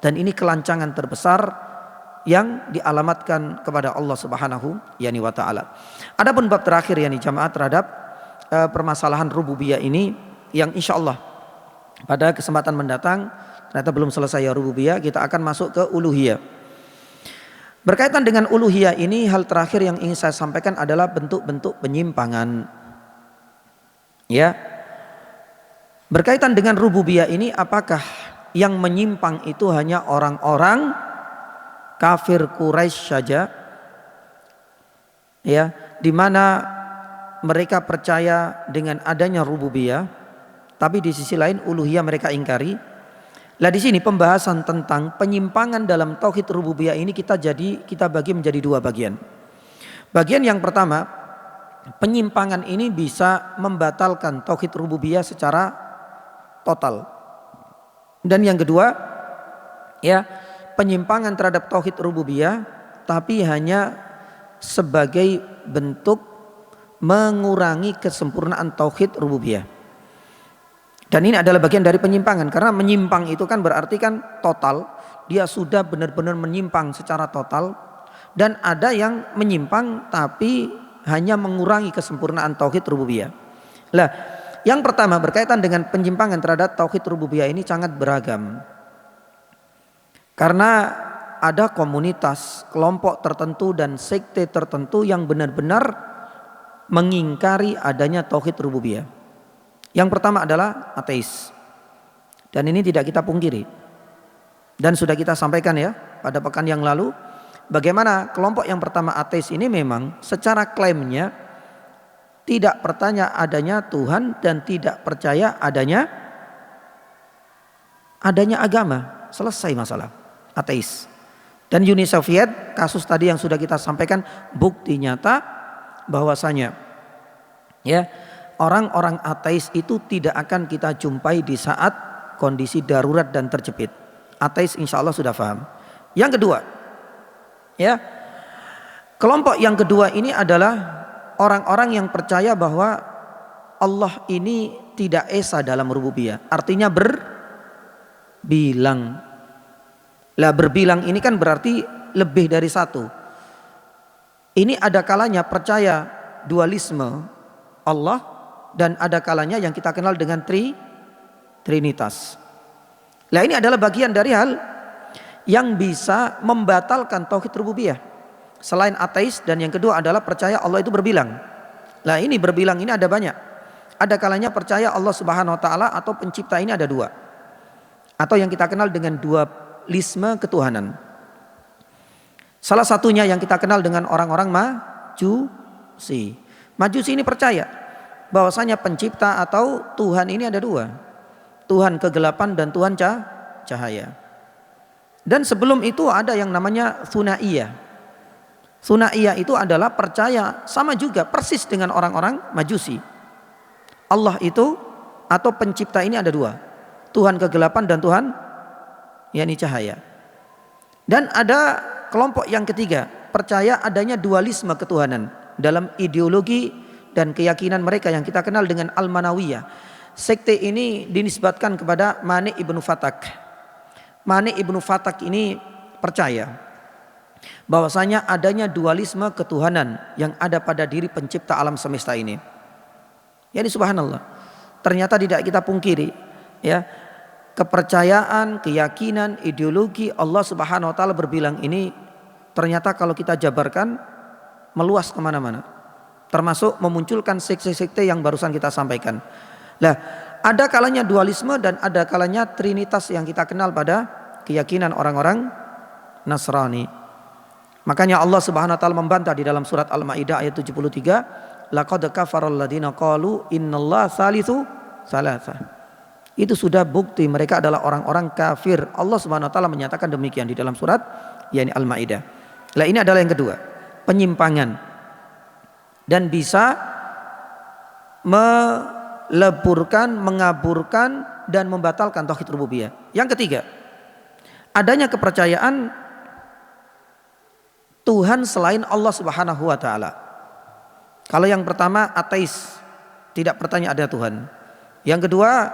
Dan ini kelancangan terbesar yang dialamatkan kepada Allah Subhanahu wa taala. Adapun bab terakhir yani jamaah terhadap permasalahan rububiyah ini, yang insyaallah pada kesempatan mendatang, ternyata belum selesai ya rububiyah, kita akan masuk ke uluhiyah. Berkaitan dengan uluhiyah ini, hal terakhir yang ingin saya sampaikan adalah bentuk-bentuk penyimpangan. Ya. Berkaitan dengan rububiyah ini, apakah yang menyimpang itu hanya orang-orang kafir Quraisy saja, ya, di mana mereka percaya dengan adanya rububiyah, tapi di sisi lain uluhiyah mereka ingkari. Lah di sini pembahasan tentang penyimpangan dalam tauhid rububiyah ini kita bagi menjadi dua bagian. Bagian yang pertama, penyimpangan ini bisa membatalkan tauhid rububiyah secara total. Dan yang kedua, ya, penyimpangan terhadap tauhid rububiyah tapi hanya sebagai bentuk mengurangi kesempurnaan tauhid rububiyah. Dan ini adalah bagian dari penyimpangan, karena menyimpang itu kan berarti kan total, dia sudah benar-benar menyimpang secara total. Dan ada yang menyimpang tapi hanya mengurangi kesempurnaan tauhid rububiyah. Lah, yang pertama berkaitan dengan penyimpangan terhadap tauhid rububiyah ini sangat beragam. Karena ada komunitas, kelompok tertentu dan sekte tertentu yang benar-benar mengingkari adanya tauhid rububiyah. Yang pertama adalah ateis. Dan ini tidak kita pungkiri. Dan sudah kita sampaikan ya pada pekan yang lalu, bagaimana kelompok yang pertama ateis ini memang secara klaimnya tidak percaya adanya Tuhan dan tidak percaya adanya agama. Selesai masalah. Ateis. Dan Uni Soviet, kasus tadi yang sudah kita sampaikan, bukti nyata bahwasanya ya, orang-orang ateis itu tidak akan kita jumpai di saat kondisi darurat dan terjepit. Ateis insya Allah sudah paham. Yang kedua, ya, kelompok yang kedua ini adalah orang-orang yang percaya bahwa Allah ini tidak esa dalam rububiyah. Artinya berbilang. Lah, berbilang ini kan berarti lebih dari satu. Ini ada kalanya percaya dualisme Allah, dan ada kalanya yang kita kenal dengan trinitas. Nah, ini adalah bagian dari hal yang bisa membatalkan tauhid rububiyah. Selain ateis, dan yang kedua adalah percaya Allah itu berbilang. Nah, ini berbilang ini ada banyak. Ada kalanya percaya Allah Subhanahu wa taala atau pencipta ini ada dua. Atau yang kita kenal dengan dualisme ketuhanan. Salah satunya yang kita kenal dengan orang-orang Majusi. Majusi ini percaya bahwasanya pencipta atau Tuhan ini ada dua. Tuhan kegelapan dan Tuhan cahaya. Dan sebelum itu ada yang namanya Thunaiyah. Thunaiyah itu adalah percaya sama juga persis dengan orang-orang Majusi. Allah itu atau pencipta ini ada dua. Tuhan kegelapan dan Tuhan yakni cahaya. Dan ada kelompok yang ketiga, percaya adanya dualisme ketuhanan dalam ideologi dan keyakinan mereka yang kita kenal dengan Al-Manawiyah. Sekte ini dinisbatkan kepada Mani ibnu Fatak. Mani ibnu Fatak ini percaya bahwasanya adanya dualisme ketuhanan yang ada pada diri pencipta alam semesta ini. Ya, subhanallah. Ternyata tidak kita pungkiri, ya, kepercayaan, keyakinan, ideologi Allah Subhanahu wa taala berbilang ini ternyata kalau kita jabarkan meluas kemana-mana. Termasuk memunculkan sekte-sekte yang barusan kita sampaikan. Nah, ada kalanya dualisme dan ada kalanya trinitas yang kita kenal pada keyakinan orang-orang Nasrani. Makanya Allah Subhanahu wa taala membantah di dalam surat Al-Maidah ayat 73, laqad kafaral ladzina qalu innallaha tsalitsu tsalatsa. Itu sudah bukti mereka adalah orang-orang kafir. Allah Subhanahu wa taala menyatakan demikian di dalam surat yakni Al-Maidah. Nah, ini adalah yang kedua, penyimpangan. Dan bisa meleburkan, mengaburkan dan membatalkan tauhid rububiyah. Yang ketiga, adanya kepercayaan Tuhan selain Allah Subhanahu wa taala. Kalau yang pertama ateis, tidak percaya ada Tuhan. Yang kedua,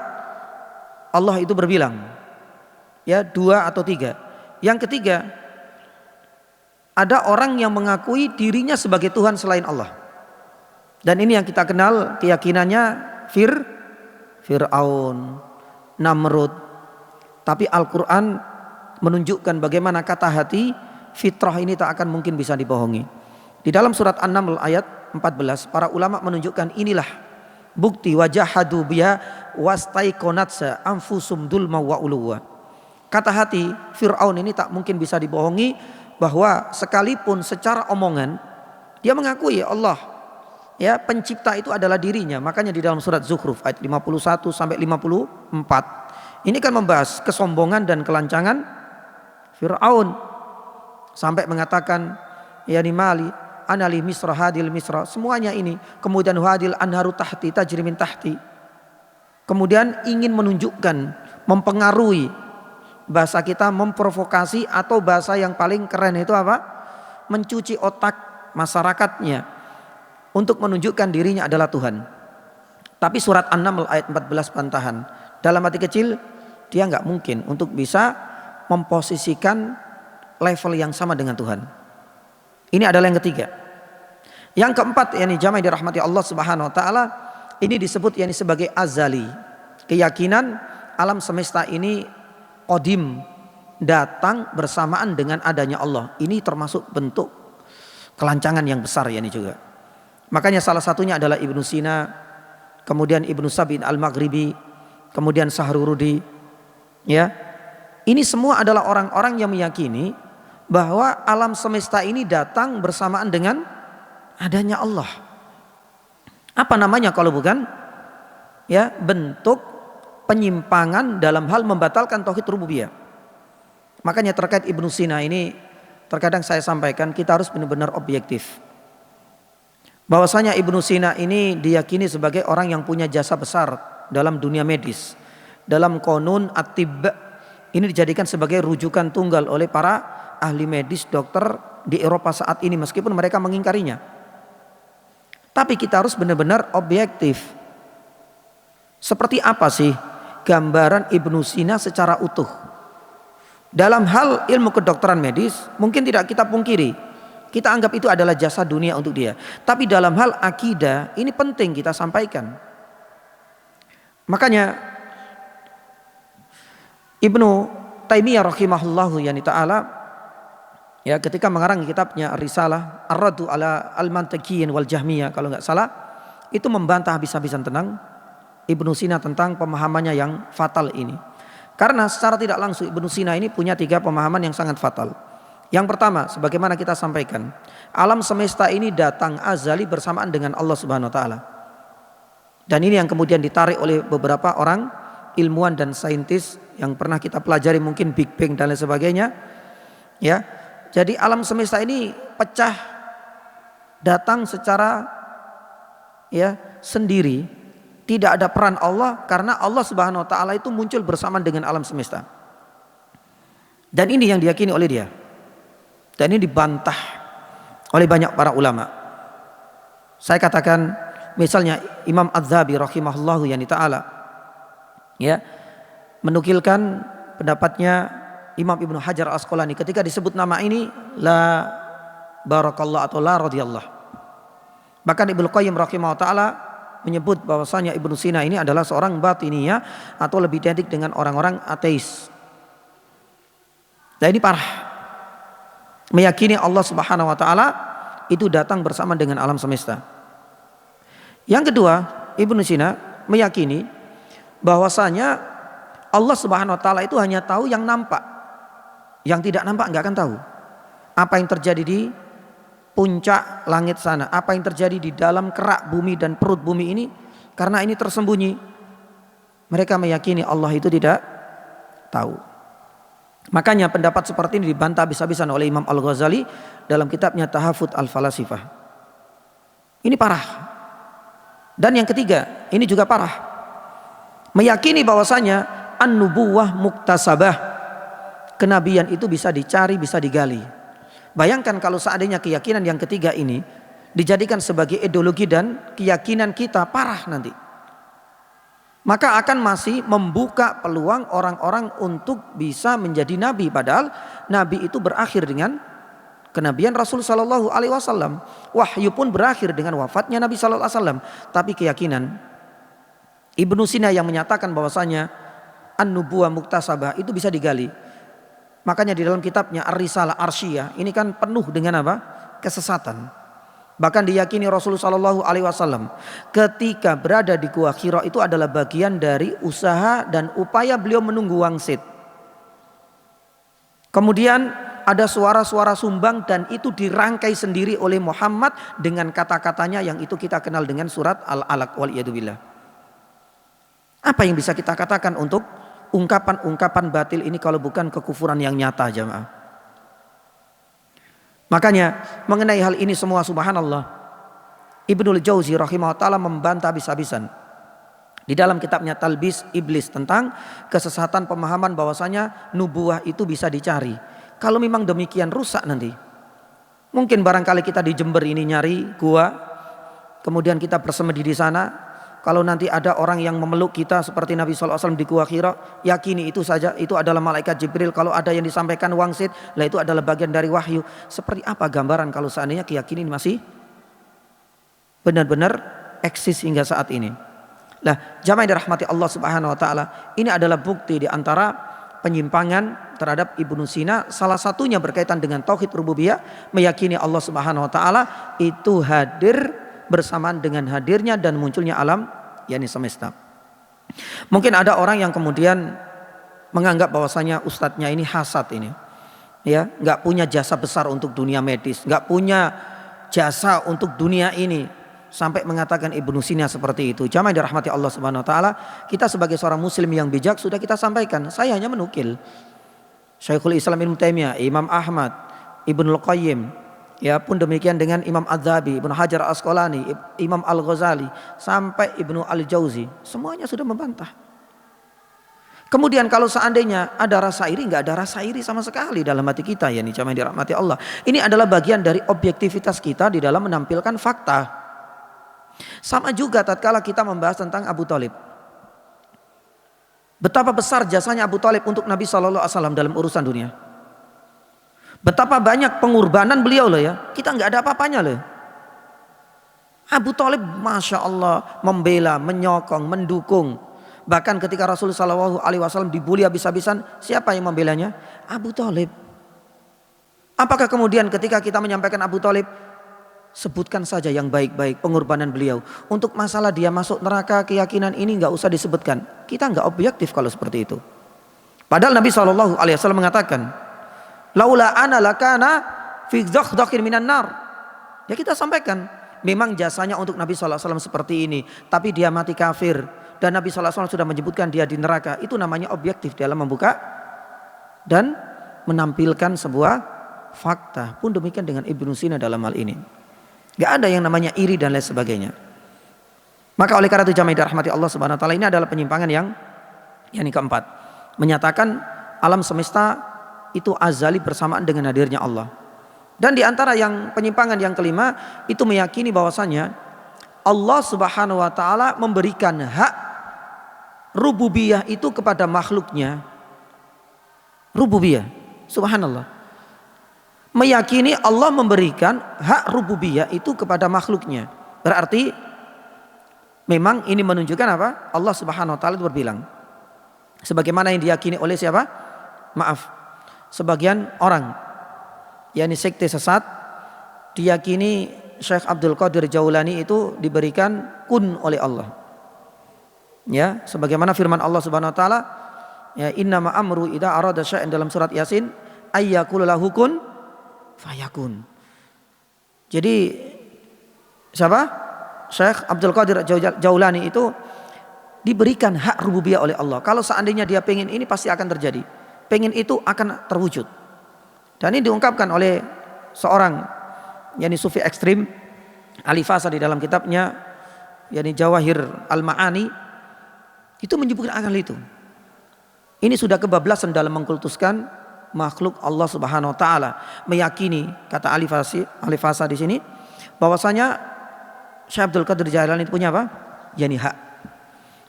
Allah itu berbilang. Ya, dua atau tiga. Yang ketiga, ada orang yang mengakui dirinya sebagai Tuhan selain Allah. Dan ini yang kita kenal keyakinannya Fir'aun, Namrud. Tapi Al-Quran menunjukkan bagaimana kata hati, fitrah ini tak akan mungkin bisa dibohongi. Di dalam surat An-Naml ayat 14, para ulama menunjukkan inilah bukti wajahadu biha wastaiqonatsa anfusum dulma wa uluwa. Kata hati Fir'aun ini tak mungkin bisa dibohongi, bahwa sekalipun secara omongan dia mengakui Allah, ya, pencipta itu adalah dirinya. Makanya di dalam surat Zukhruf ayat 51 sampai 54 ini kan membahas kesombongan dan kelancangan Fir'aun sampai mengatakan ya nimali anali misra hadil misra, semuanya ini. Kemudian hadil anharu tahti tajri min tahti. Kemudian ingin menunjukkan, mempengaruhi, bahasa kita memprovokasi, atau bahasa yang paling keren itu apa? Mencuci otak masyarakatnya untuk menunjukkan dirinya adalah Tuhan. Tapi surat An-Naml ayat 14 bantahan. Dalam hati kecil dia nggak mungkin untuk bisa memposisikan level yang sama dengan Tuhan. Ini adalah yang ketiga. Yang keempat, yakni jamaah dirahmati Allah Subhanahu wa taala, ini disebut yakni sebagai azali. Keyakinan alam semesta ini qadim, datang bersamaan dengan adanya Allah. Ini termasuk bentuk kelancangan yang besar yakni juga. Makanya salah satunya adalah Ibnu Sina, kemudian Ibnu Sabin al-Maghribi, kemudian Sahrurudi, ya. Ini semua adalah orang-orang yang meyakini bahwa alam semesta ini datang bersamaan dengan adanya Allah. Apa namanya kalau bukan ya bentuk penyimpangan dalam hal membatalkan tauhid rububiyah. Makanya terkait Ibnu Sina ini terkadang saya sampaikan kita harus benar-benar objektif. Bahwasanya Ibnu Sina ini diyakini sebagai orang yang punya jasa besar dalam dunia medis. Dalam konun at-tibb ini dijadikan sebagai rujukan tunggal oleh para ahli medis, dokter di Eropa saat ini, meskipun mereka mengingkarinya. Tapi kita harus benar-benar objektif. Seperti apa sih gambaran Ibnu Sina secara utuh? Dalam hal ilmu kedokteran medis mungkin tidak kita pungkiri, kita anggap itu adalah jasa dunia untuk dia. Tapi dalam hal akidah ini penting kita sampaikan. Makanya Ibnu Taimiyah rahimahullahu yani ta'ala, ya, ketika mengarang kitabnya Risalah Ar-Raddu ala al-Mantiqiyin wal Jahmiyah kalau nggak salah, itu membantah habis-habisan tentang Ibnu Sina tentang pemahamannya yang fatal ini. Karena secara tidak langsung Ibnu Sina ini punya 3 pemahaman yang sangat fatal. Yang pertama, sebagaimana kita sampaikan, alam semesta ini datang azali bersamaan dengan Allah Subhanahu wa taala. Dan ini yang kemudian ditarik oleh beberapa orang ilmuwan dan saintis yang pernah kita pelajari, mungkin Big Bang dan lain sebagainya. Ya. Jadi alam semesta ini pecah, datang secara ya sendiri, tidak ada peran Allah karena Allah Subhanahu wa taala itu muncul bersamaan dengan alam semesta. Dan ini yang diyakini oleh dia. Dan ini dibantah oleh banyak para ulama. Saya katakan misalnya Imam Az-Zahabi rahimahullahu yani ta'ala, ya, menukilkan pendapatnya Imam Ibnu Hajar Asqalani ketika disebut nama ini la barakallah atau la radhiyallah. Bahkan Ibnu Qayyim rahimahullah ta'ala menyebut bahwasanya Ibnu Sina ini adalah seorang batiniyah atau lebih identik dengan orang-orang ateis. Dan ini parah. Meyakini Allah Subhanahu wa taala itu datang bersama dengan alam semesta. Yang kedua, Ibnu Sina meyakini bahwasanya Allah Subhanahu wa taala itu hanya tahu yang nampak. Yang tidak nampak enggak akan tahu. Apa yang terjadi di puncak langit sana, apa yang terjadi di dalam kerak bumi dan perut bumi ini, karena ini tersembunyi. Mereka meyakini Allah itu tidak tahu. Makanya pendapat seperti ini dibantah habis-habisan oleh Imam Al-Ghazali dalam kitabnya Tahafut Al-Falasifah. Ini parah. Dan yang ketiga, ini juga parah. Meyakini bahwasanya an-nubuwah muktasabah. Kenabian itu bisa dicari, bisa digali. Bayangkan kalau seandainya keyakinan yang ketiga ini dijadikan sebagai ideologi dan keyakinan kita, parah nanti. Maka akan masih membuka peluang orang-orang untuk bisa menjadi nabi, padahal nabi itu berakhir dengan kenabian Rasul sallallahu alaihi wasallam. Wahyu pun berakhir dengan wafatnya Nabi sallallahu alaihi wasallam. Tapi keyakinan Ibnu Sina yang menyatakan bahwasanya an-nubuwah muktasabah itu bisa digali. Makanya di dalam kitabnya Ar-Risalah Arsyiyah ini kan penuh dengan apa? Kesesatan. Bahkan diyakini Rasulullah sallallahu alaihi wasallam ketika berada di Gua Hira itu adalah bagian dari usaha dan upaya beliau menunggu wangsit. Kemudian ada suara-suara sumbang dan itu dirangkai sendiri oleh Muhammad dengan kata-katanya yang itu kita kenal dengan surat Al-Alaq wal iyadzubillah. Apa yang bisa kita katakan untuk ungkapan-ungkapan batil ini kalau bukan kekufuran yang nyata, jamaah? Makanya mengenai hal ini semua subhanallah, Ibnul Jauzi rahimahullah ta'ala membantah habis-habisan di dalam kitabnya Talbis Iblis tentang kesesatan pemahaman bahwasanya nubuah itu bisa dicari. Kalau memang demikian rusak nanti. Mungkin barangkali kita di Jember ini nyari gua, kemudian kita bersemedi di sana. Kalau nanti ada orang yang memeluk kita seperti Nabi SAW di Gua Hira, yakini itu saja, itu adalah malaikat Jibril. Kalau ada yang disampaikan wangsit, lah itu adalah bagian dari wahyu. Seperti apa gambaran kalau seandainya keyakinan masih benar-benar eksis hingga saat ini? Lah, jamaah yang dirahmati Allah Subhanahu wa taala, ini adalah bukti di antara penyimpangan terhadap Ibnu Sina. Salah satunya berkaitan dengan tauhid rububiyah, meyakini Allah Subhanahu wa taala itu hadir bersamaan dengan hadirnya dan munculnya alam yakni semesta. Mungkin ada orang yang kemudian menganggap bahwasanya ustadznya ini hasad ini. Ya, enggak punya jasa besar untuk dunia medis, enggak punya jasa untuk dunia ini. Sampai mengatakan Ibnu Sina seperti itu. Jamaah yang dirahmati Allah Subhanahu wa taala, kita sebagai seorang muslim yang bijak sudah kita sampaikan. Saya hanya menukil Syekhul Islam Ibnu Taimiyah, Imam Ahmad, Ibnu Qayyim, ya pun demikian dengan Imam Az-Zahabi, Ibnu Hajar Al-Asqalani, Imam Al-Ghazali, sampai Ibnu Al-Jauzi, semuanya sudah membantah. Kemudian kalau seandainya ada rasa iri, enggak ada rasa iri sama sekali dalam hati kita, ya nih jamaah yang dirahmati Allah. Ini adalah bagian dari objektivitas kita di dalam menampilkan fakta. Sama juga tatkala kita membahas tentang Abu Thalib. Betapa besar jasanya Abu Thalib untuk Nabi SAW dalam urusan dunia. Betapa banyak pengorbanan beliau loh ya. Kita nggak ada apa-apanya loh. Abu Thalib Masya Allah membela, menyokong, mendukung. Bahkan ketika Rasulullah SAW dibully habis-habisan, siapa yang membelanya? Abu Thalib. Apakah kemudian ketika kita menyampaikan Abu Thalib, sebutkan saja yang baik-baik pengorbanan beliau. Untuk masalah dia masuk neraka, keyakinan ini nggak usah disebutkan. Kita nggak objektif kalau seperti itu. Padahal Nabi SAW mengatakan, laula ana lakana fi dzakhdaqin minan nar. Ya kita sampaikan, memang jasanya untuk Nabi SAW seperti ini, tapi dia mati kafir dan Nabi SAW sudah menyebutkan dia di neraka. Itu namanya objektif dalam membuka dan menampilkan sebuah fakta. Pun demikian dengan Ibnu Sina dalam hal ini. Gak ada yang namanya iri dan lain sebagainya. Maka oleh karena itu jamaah dirahmati Allah Subhanahu wa taala, ini adalah penyimpangan yang keempat. Menyatakan alam semesta itu azali bersamaan dengan hadirnya Allah. Dan di antara yang penyimpangan yang kelima itu meyakini bahwasanya Allah Subhanahu wa taala memberikan hak rububiyah itu kepada makhluknya. Rububiyah, subhanallah. Meyakini Allah memberikan hak rububiyah itu kepada makhluknya. Berarti memang ini menunjukkan apa? Allah Subhanahu wa taala itu berbilang. Sebagaimana yang diyakini oleh siapa? Maaf. Sebagian orang, yakni sekte sesat, diyakini Syekh Abdul Qadir Jailani itu diberikan kun oleh Allah. Ya, sebagaimana firman Allah Subhanahu wa taala, ya innama amru idza arada syai'an dalam surat Yasin ayyaqulu lahu kun fayakun. Jadi siapa? Syekh Abdul Qadir Jailani itu diberikan hak rububiyah oleh Allah. Kalau seandainya dia pengen ini pasti akan terjadi. Pengen itu akan terwujud. Dan ini diungkapkan oleh seorang yakni sufi ekstrim Ali Fasa di dalam kitabnya yakni Jawahir Al-Ma'ani itu menyebutkan akan itu. Ini sudah kebablasan dalam mengkultuskan makhluk Allah Subhanahu wa taala, meyakini kata Ali Fasa di sini bahwasanya Syekh Abdul Qadir Jailani punya apa? Yani hak.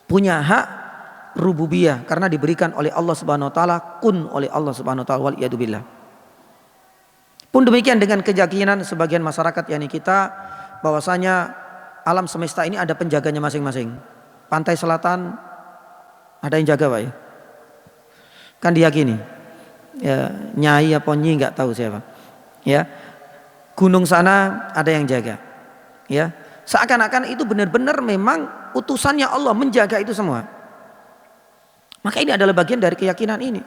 Punya hak rububiyah karena diberikan oleh Allah Subhanahu wa taala, kun oleh Allah Subhanahu wa taala, wal iyadu billah. Pun demikian dengan keyakinan sebagian masyarakat yakni kita bahwasanya alam semesta ini ada penjaganya masing-masing. Pantai selatan ada yang jaga Pak ya. Kan diyakini. Ya, nyai apa nyi nggak tahu siapa. Ya, gunung sana ada yang jaga. Ya, seakan-akan itu benar-benar memang utusannya Allah menjaga itu semua. Maka ini adalah bagian dari keyakinan ini.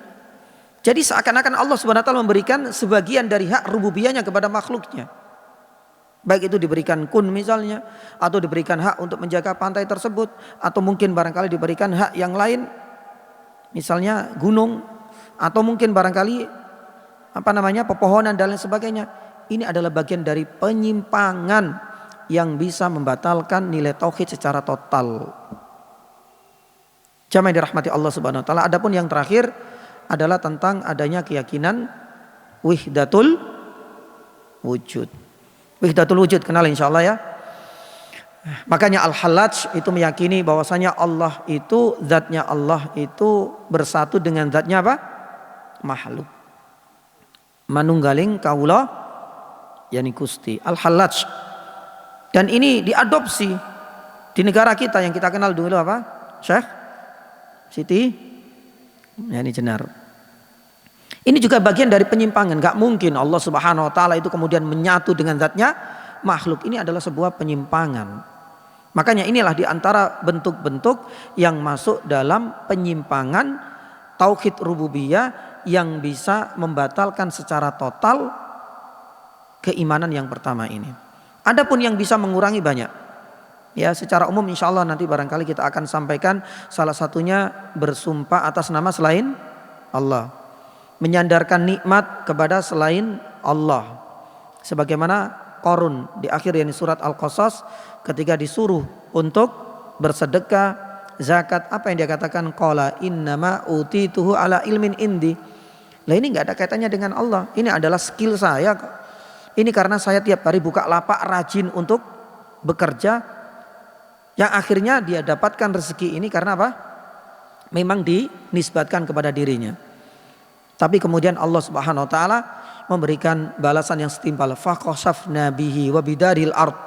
Jadi seakan-akan Allah Subhanahu wa taala memberikan sebagian dari hak rububiyahnya kepada makhluknya. Baik itu diberikan kun misalnya, atau diberikan hak untuk menjaga pantai tersebut, atau mungkin barangkali diberikan hak yang lain, misalnya gunung, atau mungkin barangkali pepohonan dan lain sebagainya. ini adalah bagian dari penyimpangan yang bisa membatalkan nilai tauhid secara total. Jamaah yang dirahmati Allah Subhanahu wa taala. Adapun yang terakhir adalah tentang adanya keyakinan wahdatul wujud. Wahdatul wujud kenal insyaallah ya. Makanya Al-Hallaj itu meyakini bahwasanya Allah itu, zatnya Allah itu bersatu dengan zatnya apa? Makhluk. Manunggaling kaula yani Gusti. Al-Hallaj. Dan ini diadopsi di negara kita yang kita kenal dulu apa? Syekh Siti yani Jenar. Ini juga bagian dari penyimpangan. Gak mungkin Allah Subhanahu wa taala itu kemudian menyatu dengan zatnya makhluk. Ini adalah sebuah penyimpangan. Makanya inilah di antara bentuk-bentuk yang masuk dalam penyimpangan tauhid rububiyah yang bisa membatalkan secara total keimanan yang pertama ini. Adapun yang bisa mengurangi banyak. Ya, secara umum insya Allah nanti barangkali kita akan sampaikan salah satunya bersumpah atas nama selain Allah. Menyandarkan nikmat kepada selain Allah. Sebagaimana Qarun di akhir yang surat Al-Qasas ketika disuruh untuk bersedekah, zakat, apa yang dia katakan? Qala innama utituhu ala ilmin indi. Lah ini enggak ada kaitannya dengan Allah. Ini adalah skill saya. Ini karena saya tiap hari buka lapak rajin untuk bekerja. Yang akhirnya dia dapatkan rezeki ini karena apa? Memang dinisbatkan kepada dirinya. Tapi kemudian Allah Subhanahu wa taala memberikan balasan yang setimpal. Fakhashafna bihi wa bidaril ard.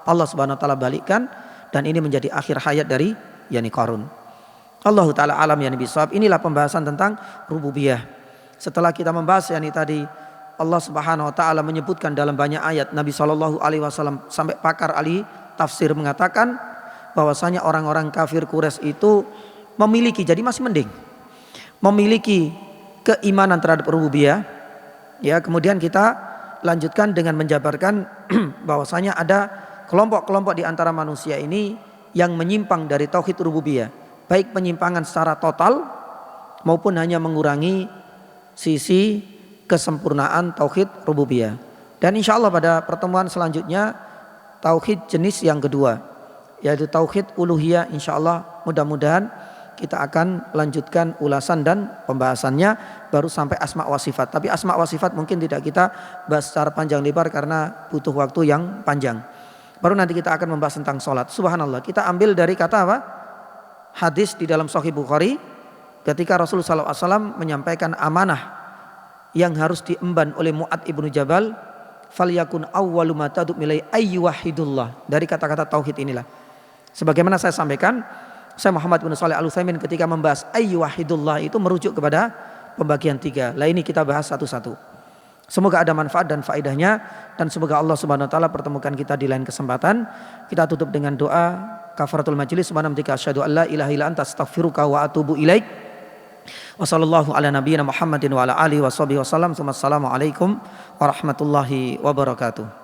Allah Subhanahu wa taala balikkan dan ini menjadi akhir hayat dari yani Qarun. Allahu taala alam yani bisawab. Inilah pembahasan tentang rububiyah. Setelah kita membahas yani tadi Allah Subhanahu wa taala menyebutkan dalam banyak ayat, Nabi sallallahu alaihi wasallam sampai pakar ahli tafsir mengatakan bahwasanya orang-orang kafir Quraisy itu memiliki, jadi masih mending, memiliki keimanan terhadap rububiyah. Ya, kemudian kita lanjutkan dengan menjabarkan bahwasanya ada kelompok-kelompok di antara manusia ini yang menyimpang dari tauhid rububiyah, baik penyimpangan secara total maupun hanya mengurangi sisi kesempurnaan tauhid rububiyah. Dan insya Allah pada pertemuan selanjutnya tauhid jenis yang kedua, yaitu tauhid uluhiyah. Insya Allah mudah-mudahan kita akan lanjutkan ulasan dan pembahasannya baru sampai asma wa sifat. Tapi asma wa sifat mungkin tidak kita bahas secara panjang lebar karena butuh waktu yang panjang. Baru nanti kita akan membahas tentang sholat. Subhanallah, kita ambil dari kata apa? Hadis di dalam Sahih Bukhari ketika Rasulullah SAW menyampaikan amanah yang harus diemban oleh Mu'ad ibnu Jabal, falyakun awwalu ma tad'u ilai ayyuhidullah. Dari kata-kata tauhid inilah. Sebagaimana saya sampaikan, saya Muhammad bin Shalih Al-Utsaimin ketika membahas ayyuhidullah itu merujuk kepada pembagian 3. Lah ini kita bahas satu-satu. Semoga ada manfaat dan faedahnya dan semoga Allah Subhanahu wa taala pertemukan kita di lain kesempatan. Kita tutup dengan doa kafaratul majlis. Subhanaka asyhadu an la ilaha illa anta astaghfiruka wa atubu ilaik. Wa sallallahu ala nabiyyina Muhammadin wa ala alihi wa sahbihi wasallam. Assalamualaikum warahmatullahi wabarakatuh.